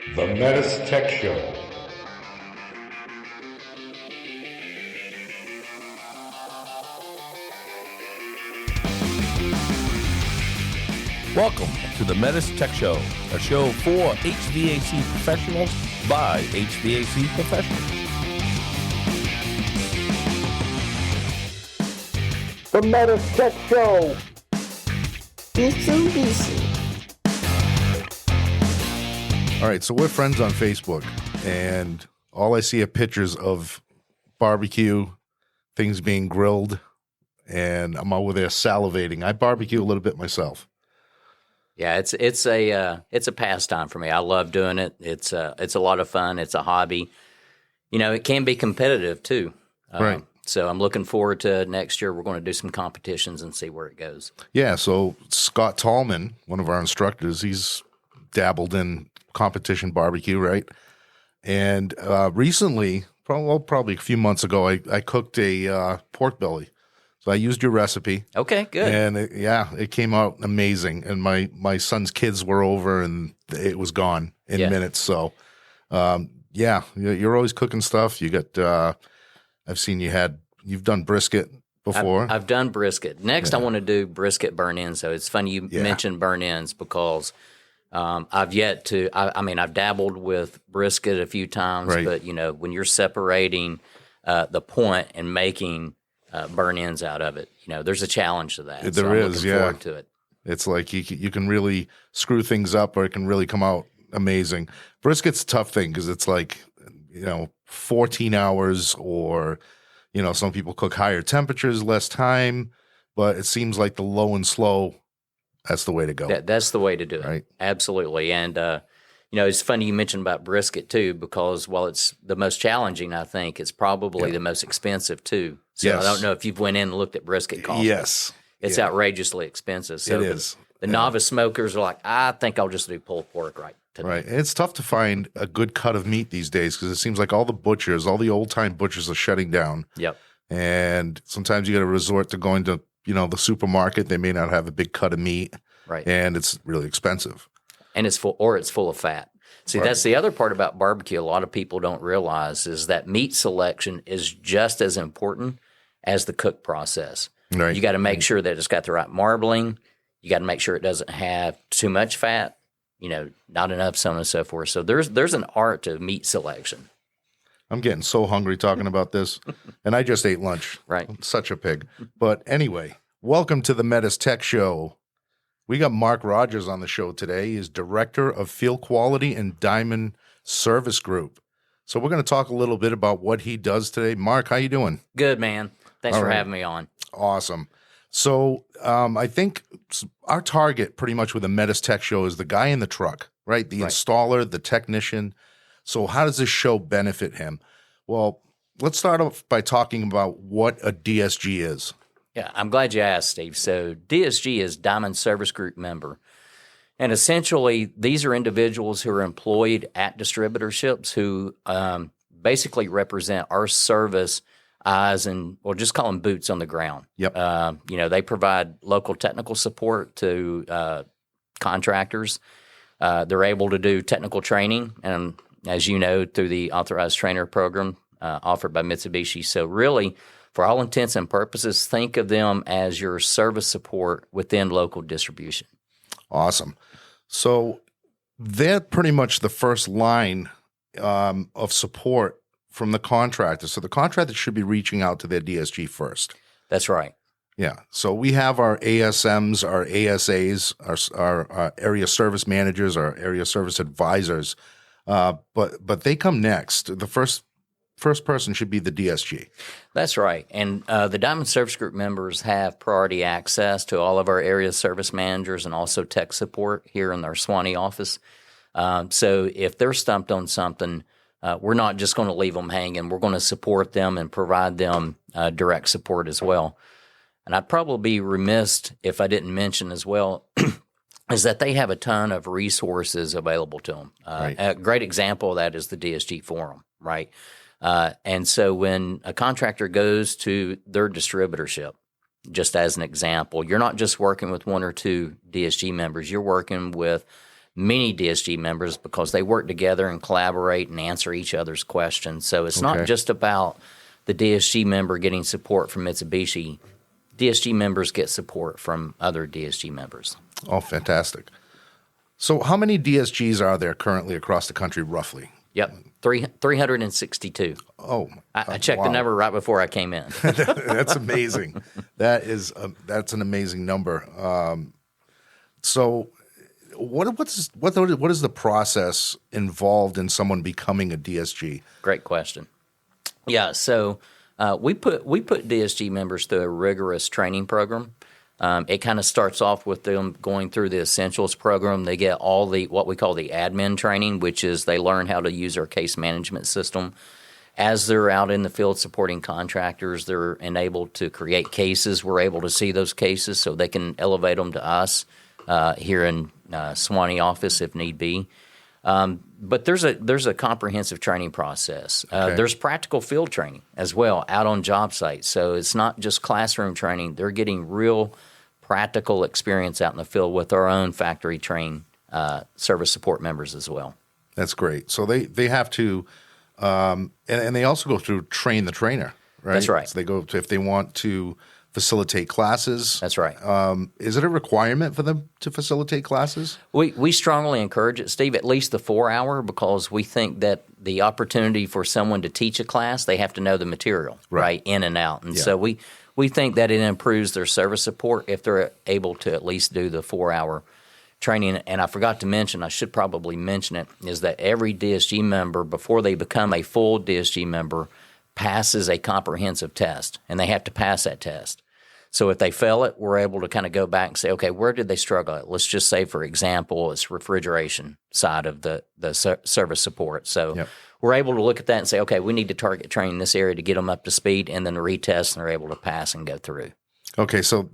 The METUS Tech Show. Welcome to the METUS Tech Show, a show for HVAC professionals by HVAC professionals. The METUS Tech Show. Mitsubishi. All right, so we're friends on Facebook, and all I see are pictures of barbecue, things being grilled, and I'm over there salivating. I barbecue a little bit myself. Yeah, it's a pastime for me. I love doing it. It's a lot of fun. It's a hobby. You know, it can be competitive too. Right. So I'm looking forward to next year. We're going to do some competitions and see where it goes. Yeah, so Scott Tallman, one of our instructors, he's dabbled in competition barbecue, right? And recently, probably a few months ago, I cooked a pork belly. So I used your recipe. Okay, good. And it came out amazing. And my son's kids were over, and it was gone in minutes. So, you're always cooking stuff. You got, I've seen you've done brisket before. I've done brisket. Next, I want to do brisket burn-ins. So it's funny you mentioned burn-ins because I've yet to. I've dabbled with brisket a few times, right. But you know, when you're separating the point and making burn-ins out of it, you know, there's a challenge to that. There is, looking forward to it. It's like you can really screw things up, or it can really come out amazing. Brisket's a tough thing because it's like, 14 hours, or some people cook higher temperatures, less time, but it seems like the low and slow. That's the way to go. That's the way to do it. Right. Absolutely. And, it's funny you mentioned about brisket too, because while it's the most challenging, I think it's probably the most expensive too. So yes. I don't know if you've went in and looked at brisket costs. Yes. It's outrageously expensive. So it is. The novice smokers are like, I think I'll just do pulled pork right today. Right. And it's tough to find a good cut of meat these days because it seems like all the old-time butchers are shutting down. Yep. And sometimes you got to resort to going to the supermarket. They may not have a big cut of meat, right? And it's really expensive, and it's full of fat. See, right. That's the other part about barbecue. A lot of people don't realize is that meat selection is just as important as the cook process. Right. You got to make sure that it's got the right marbling. You got to make sure it doesn't have too much fat. Not enough, so on and so forth. So there's an art to meat selection. I'm getting so hungry talking about this, and I just ate lunch. Right. I'm such a pig. But anyway, welcome to the METUS Tech Show. We got Mark Rogers on the show today. He's Director of Field Quality and Diamond Service Group. So we're going to talk a little bit about what he does today. Mark, how you doing? Good, man. Thanks for having me on. Awesome. So I think our target pretty much with the METUS Tech Show is the guy in the truck, right? The installer, the technician. So how does this show benefit him? Well, let's start off by talking about what a DSG is. Yeah, I'm glad you asked, Steve. So DSG is Diamond Service Group member. And essentially, these are individuals who are employed at distributorships who basically represent our service eyes and we'll just call them boots on the ground. Yep. They provide local technical support to contractors. They're able to do technical training, and as you know, through the Authorized Trainer program offered by Mitsubishi. So really, for all intents and purposes, think of them as your service support within local distribution. Awesome. So they're pretty much the first line of support from the contractor. So the contractor should be reaching out to their DSG first. That's right. Yeah. So we have our ASMs, our ASAs, our area service managers, our area service advisors, but they come next. The first person should be the DSG. That's right. And the Diamond Service Group members have priority access to all of our area service managers and also tech support here in our Swanee office. So if they're stumped on something, we're not just going to leave them hanging. We're going to support them and provide them direct support as well. And I'd probably be remiss if I didn't mention as well is that they have a ton of resources available to them. Right. A great example of that is the DSG Forum, right? And so when a contractor goes to their distributorship, just as an example, you're not just working with one or two DSG members. You're working with many DSG members because they work together and collaborate and answer each other's questions. So it's not just about the DSG member getting support from Mitsubishi. DSG members get support from other DSG members. Oh, fantastic. So how many DSGs are there currently across the country, roughly? Yep, 362. Oh, I checked the number right before I came in. That's amazing. That's an amazing number. So what is the process involved in someone becoming a DSG? Great question. Yeah, so we put DSG members through a rigorous training program. It kind of starts off with them going through the essentials program. They get all the what we call the admin training, which is they learn how to use our case management system. As they're out in the field supporting contractors, they're enabled to create cases. We're able to see those cases so they can elevate them to us here in Swanee office if need be. But there's a comprehensive training process. There's practical field training as well out on job sites. So it's not just classroom training. They're getting real practical experience out in the field with our own factory trained service support members as well. That's great. So they have to, and they also go through train the trainer, right? That's right. So they go to, if they want to facilitate classes. That's right. Is it a requirement for them to facilitate classes? We strongly encourage it, Steve, at least the 4-hour, because we think that the opportunity for someone to teach a class, they have to know the material, right in and out. And so we think that it improves their service support if they're able to at least do the 4-hour training. And I forgot to mention, I should probably mention it, is that every DSG member, before they become a full DSG member, passes a comprehensive test, and they have to pass that test. So if they fail it, we're able to kind of go back and say, okay, where did they struggle at? Let's just say, for example, it's refrigeration side of the service support. So we're able to look at that and say, okay, we need to target train this area to get them up to speed, and then retest, and they're able to pass and go through. Okay, so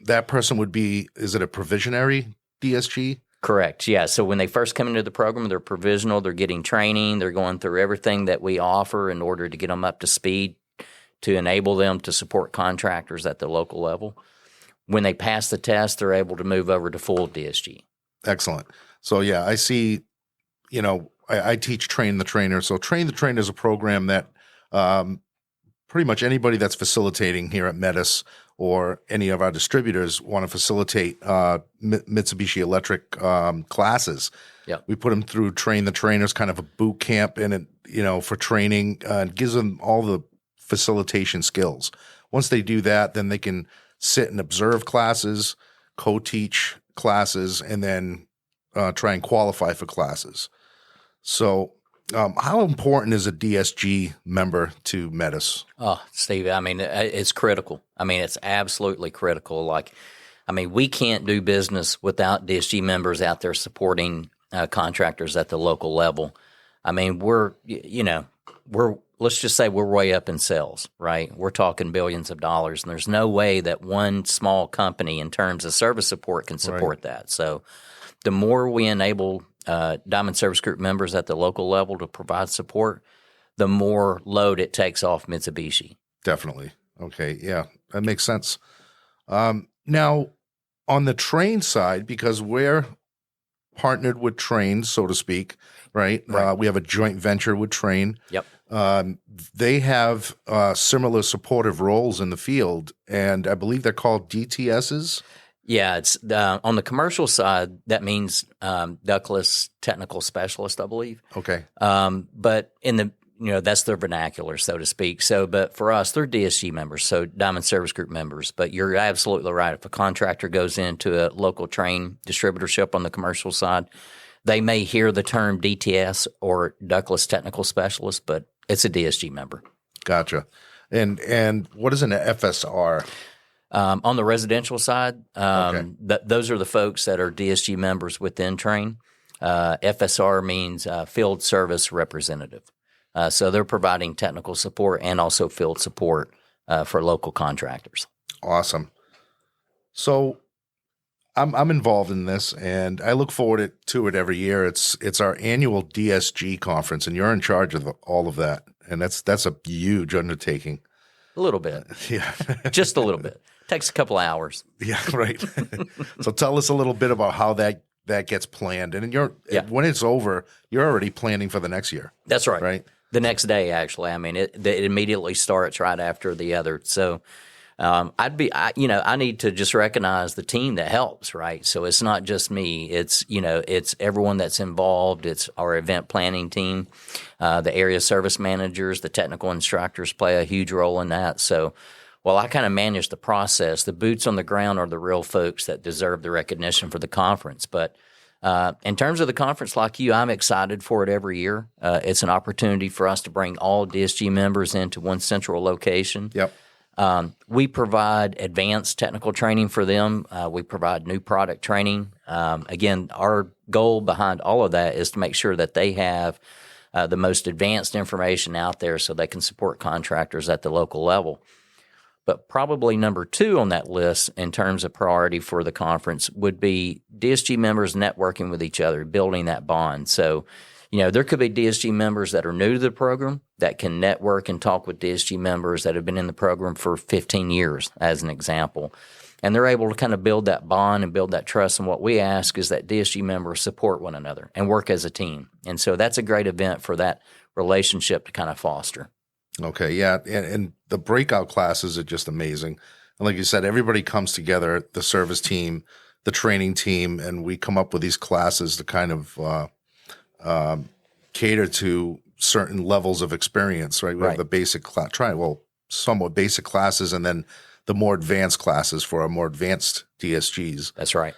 that person would be, is it a provisionary DSG? Correct, yeah. So when they first come into the program, they're provisional, they're getting training, they're going through everything that we offer in order to get them up to speed to enable them to support contractors at the local level. When they pass the test, they're able to move over to full DSG. Excellent. So, yeah, I see, I teach Train the Trainer. So Train the Trainer is a program that pretty much anybody that's facilitating here at METUS or any of our distributors want to facilitate Mitsubishi Electric classes. Yep. We put them through Train the Trainers, kind of a boot camp, and it, for training. It gives them all the facilitation skills. Once they do that, then they can sit and observe classes, co-teach classes, and then try and qualify for classes. So how important is a DSG member to METUS? Oh, Steve, I mean, it's critical. I mean, it's absolutely critical. We can't do business without DSG members out there supporting contractors at the local level. I mean, let's just say we're way up in sales, right? We're talking billions of dollars, and there's no way that one small company in terms of service support can support that. So the more we enable Diamond Service Group members at the local level to provide support, the more load it takes off Mitsubishi. Definitely. Okay. Yeah, that makes sense. Now, on the Trane side, because we're partnered with Trane, so to speak, right? We have a joint venture with Trane. Yep. They have similar supportive roles in the field, and I believe they're called DTSs. Yeah, it's on the commercial side. That means ductless technical specialist, I believe. Okay. But in the that's their vernacular, so to speak. So, but for us, they're DSG members, so Diamond Service Group members. But you're absolutely right. If a contractor goes into a local Trane distributorship on the commercial side, they may hear the term DTS or ductless technical specialist, but it's a DSG member. Gotcha. And what is an FSR? On the residential side, those are the folks that are DSG members within Trane. FSR means field service representative. So they're providing technical support and also field support for local contractors. Awesome. So I'm involved in this, and I look forward to it every year. It's our annual DSG conference, and you're in charge of all of that, and that's a huge undertaking. A little bit. Yeah. Just a little bit. Takes a couple of hours. Yeah, right. So tell us a little bit about how that that gets planned, and Yeah. when it's over, you're already planning for the next year. That's right. Right. The next day, actually. I mean, it immediately starts right after the other. So I need to just recognize the team that helps, right? So it's not just me. It's everyone that's involved. It's our event planning team, the area service managers, the technical instructors play a huge role in that. So while I kind of manage the process, the boots on the ground are the real folks that deserve the recognition for the conference. But in terms of the conference, like you, I'm excited for it every year. It's an opportunity for us to bring all DSG members into one central location. Yep. We provide advanced technical training for them. We provide new product training. Again, our goal behind all of that is to make sure that they have the most advanced information out there so they can support contractors at the local level. But probably number 2 on that list in terms of priority for the conference would be DSG members networking with each other, building that bond. So, there could be DSG members that are new to the program that can network and talk with DSG members that have been in the program for 15 years, as an example. And they're able to kind of build that bond and build that trust. And what we ask is that DSG members support one another and work as a team. And so that's a great event for that relationship to kind of foster. Okay, yeah, and the breakout classes are just amazing. And like you said, everybody comes together, the service team, the training team, and we come up with these classes to kind of cater to certain levels of experience, right? We have the basic somewhat basic classes, and then the more advanced classes for our more advanced DSGs. That's right.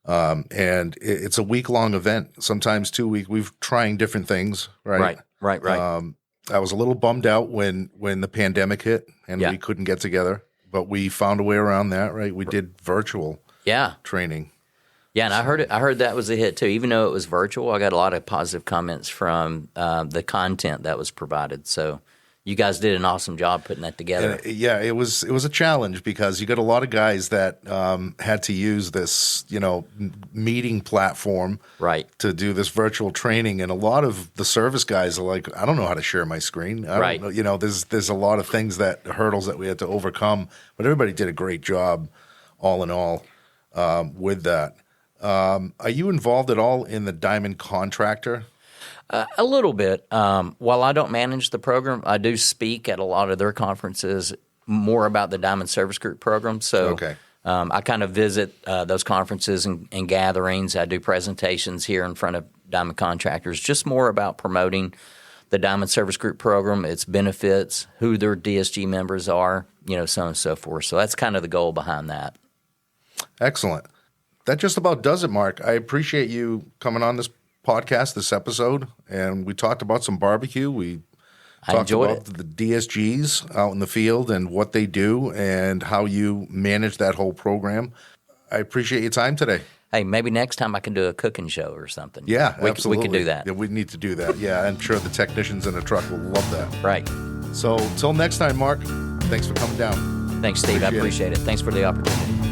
And it's a week-long event, sometimes 2 weeks. We're trying different things, right? Right. I was a little bummed out when the pandemic hit and we couldn't get together, but we found a way around that, right? We did virtual training. Yeah, and I heard that was a hit too. Even though it was virtual, I got a lot of positive comments from the content that was provided. So you guys did an awesome job putting that together. And it was a challenge because you got a lot of guys that had to use this, meeting platform to do this virtual training, and a lot of the service guys are like, I don't know how to share my screen. I don't know. There's a lot of hurdles that we had to overcome, but everybody did a great job, all in all, with that. Are you involved at all in the Diamond Contractor? A little bit. While I don't manage the program, I do speak at a lot of their conferences more about the Diamond Service Group program. So I kind of visit those conferences and gatherings. I do presentations here in front of Diamond Contractors, just more about promoting the Diamond Service Group program, its benefits, who their DSG members are, so on and so forth. So that's kind of the goal behind that. Excellent. That just about does it, Mark. I appreciate you coming on this podcast, this episode, and we talked about some barbecue. We talked about the DSGs out in the field and what they do and how you manage that whole program. I appreciate your time today. Hey, maybe next time I can do a cooking show or something. Yeah, absolutely. We can do that. Yeah, we need to do that. Yeah, I'm sure the technicians in the truck will love that. Right. So, till next time, Mark, thanks for coming down. Thanks, Steve. I appreciate it. Thanks for the opportunity.